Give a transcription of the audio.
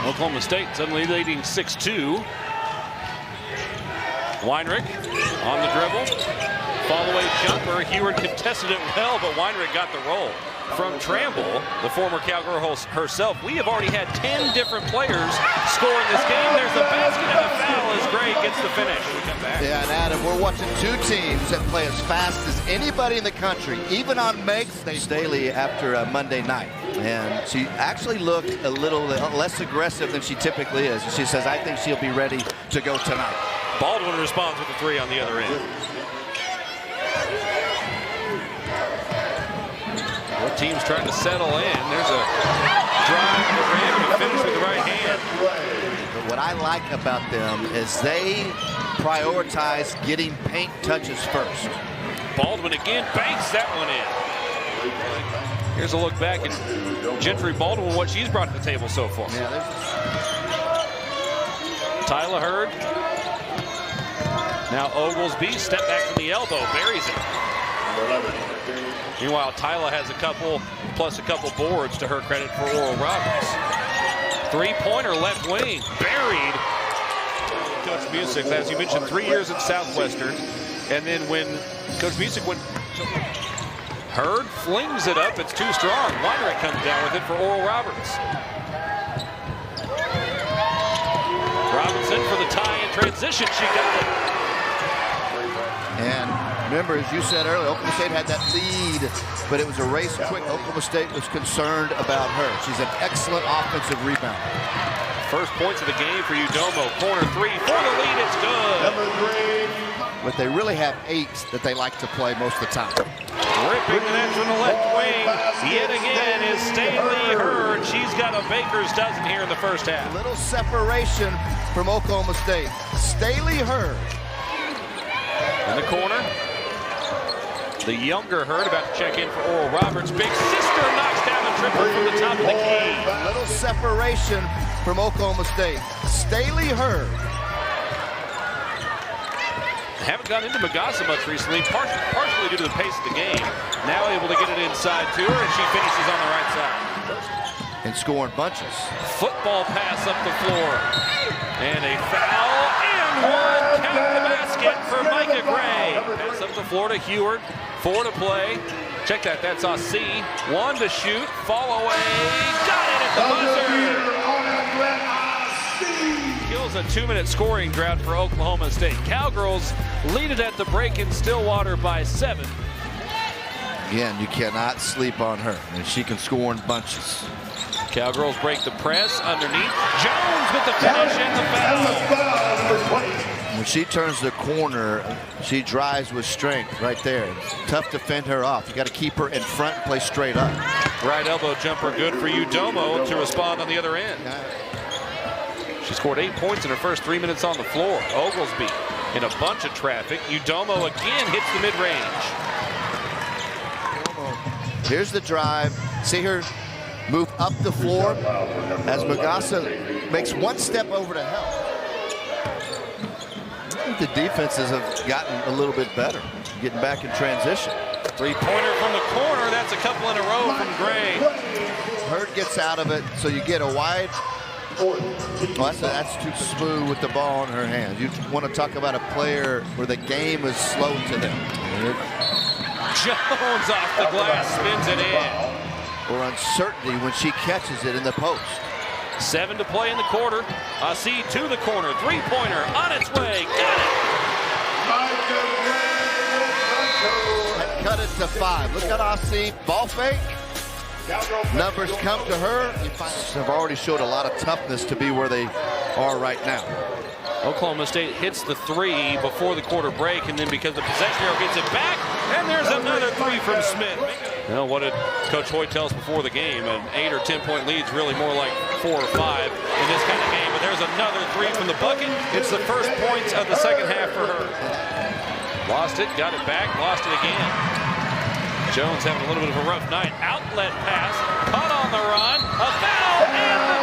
Oklahoma State suddenly leading 6-2. Weinrich on the dribble. Follow-away jumper. Heward contested it well, but Weinrich got the roll. From Tramble, the former Cowgirl herself, we have already had 10 different players score in this game. There's a basket and a foul as Gray gets the finish. We come back. Yeah, and Adam, we're watching two teams that play as fast as anybody in the country, even on Meg Staley after Monday night. And she actually looked a little less aggressive than she typically is. She says, I think she'll be ready to go tonight. Baldwin responds with a three on the other end. Both teams trying to settle in. There's a drive to the rim and a finish with the right hand. But what I like about them is they prioritize getting paint touches first. Baldwin again banks that one in. Here's a look back at Gentry Baldwin, what she's brought to the table so far. Yeah, Tyler Hurd. Now Oglesby, step back from the elbow, buries it. Meanwhile, Tyler has a couple, plus a couple boards to her credit for Oral Roberts. Three-pointer left wing, buried. Coach Music, as you mentioned, 3 years at Southwestern. And then when Coach Music went, Hurd flings it up, it's too strong. Weinrich comes down with it for Oral Roberts. Robinson for the tie in transition, she got it. And remember, as you said earlier, Oklahoma State had that lead, but it was a race quick. Oklahoma State was concerned about her. She's an excellent offensive rebounder. First points of the game for Udomo. Corner three for the lead, it's good. But they really have 8 that they like to play most of the time. Ripping the net from the left wing, yet again is Stanley Hurd. She's got a baker's dozen here in the first half. A little separation from Oklahoma State. Stanley Hurd. In the corner, the younger Hurd about to check in for Oral Roberts. Big sister knocks down the triple from the top of the key. A little separation from Oklahoma State. Stanley Hurd. Haven't gotten into Magassa much recently, partially due to the pace of the game. Now able to get it inside to her, and she finishes on the right side. And scoring bunches. Football pass up the floor. And a foul, and one. Count the basket for Micah Gray. Pass up the floor to Heward. 4 to play. Check that, that's Ossie. 1 to shoot, fall away. Got it at the buzzer. Kills a 2-minute scoring drought for Oklahoma State. Cowgirls lead it at the break in Stillwater by 7. Again, you cannot sleep on her, and she can score in bunches. Cowgirls break the press underneath. Jones with the finish and the foul. When she turns the corner, she drives with strength right there. Tough to fend her off. You got to keep her in front and play straight up. Right elbow jumper good for Udomo to respond on the other end. She scored 8 points in her first 3 minutes on the floor. Oglesby in a bunch of traffic. Udomo again hits the mid-range. Here's the drive. See her move up the floor as Magassa makes one step over to help. I think the defenses have gotten a little bit better, getting back in transition. Three-pointer from the corner. That's a couple in a row from Gray. Hurd gets out of it, so you get a wide. Well, that's too smooth with the ball in her hands. You want to talk about a player where the game is slow to them. Jones off the glass, spins it in. Or uncertainty when she catches it in the post. 7 to play in the quarter. Ossie to the corner. Three-pointer on its way. Got it. And cut it to 5. Look at Ossie. Ball fake. Numbers come to her. They've already showed a lot of toughness to be where they are right now. Oklahoma State hits the 3 before the quarter break, and then because the possession arrow gets it back, and there's another 3 from Smith. Well, what did Coach Hoyt tell us before the game? An 8 or 10 point lead is really more like 4 or 5 in this kind of game. But there's another 3 from the bucket. It's the first points of the second half for her. Lost it, got it back, lost it again. Jones having a little bit of a rough night. Outlet pass, caught on the run, a foul, and the